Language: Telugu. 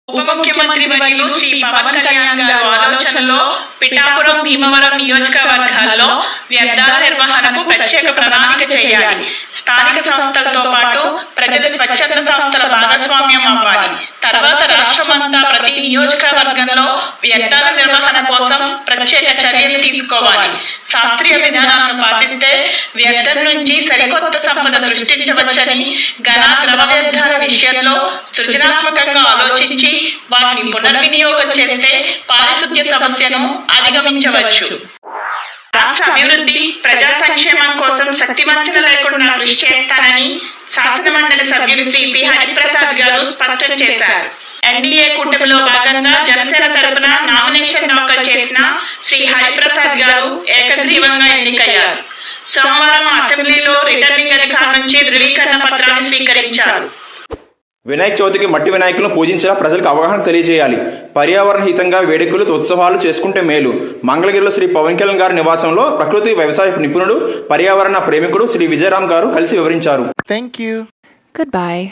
ఉప ముఖ్యమంత్రి వర్యులు శ్రీ పవన్ కళ్యాణ్ గారు ఆలోచనలో పిఠాపురం భీమవరం నియోజకవర్గాల్లో వ్యర్థాల నిర్వహణకు ప్రత్యేక ప్రణాళిక చేయాలి. స్థానిక సంస్థలతో పాటు ప్రజల స్వచ్ఛంద సంస్థల భాగస్వామ్యం అవ్వాలి. తర్వాత రాష్ట్రమంతా ప్రతి నియోజకవర్గంలో వ్యర్థాల నిర్వహణ కోసం ప్రత్యేక చర్యలు తీసుకోవాలి. శాస్త్రీయ విధానాలను పాటిస్తే వ్యర్థం నుంచి సరికొత్త సంపద సృష్టించవచ్చని, ఘన ద్రవ వ్యర్థాల విషయంలో సృజనాత్మకంగా ఆలోచించి వాటిని పునర్వినియోగం చేస్తే పారిశుద్ధ్య సమస్యను అధిగమించవచ్చు. రాష్ట్ర అభివృద్ధి, ప్రజా సంక్షేమం కోసం శక్తివంచన లేకుండా కృషి చేస్తానని శాసనమండలి సభ్యులు శ్రీ పి హరిప్రసాద్ గారు స్పష్టం చేశారు. ఎన్డీఏ కూటమిలో భాగంగా జనసేన తరపున నామినేషన్ దాఖలు చేసిన శ్రీ హరిప్రసాద్ గారు ఏకగ్రీవంగా ఎన్నికయ్యారు. సోమవారం అసెంబ్లీలో రిటర్నింగ్ అధికారి నుంచి ధృవీకరణ పత్రాన్ని స్వీకరించారు. వినాయక చవితికి మట్టి వినాయకులను పూజించగా ప్రజలకు అవగాహన తెలియజేయాలి. పర్యావరణ హితంగా వేడుకలు, ఉత్సవాలు చేసుకుంటే మేలు. మంగళగిరిలో శ్రీ పవన్ కళ్యాణ్ గారి నివాసంలో ప్రకృతి వ్యవసాయ నిపుణుడు, పర్యావరణ ప్రేమికుడు శ్రీ విజయరామ్ గారు కలిసి వివరించారు. Thank you. Goodbye.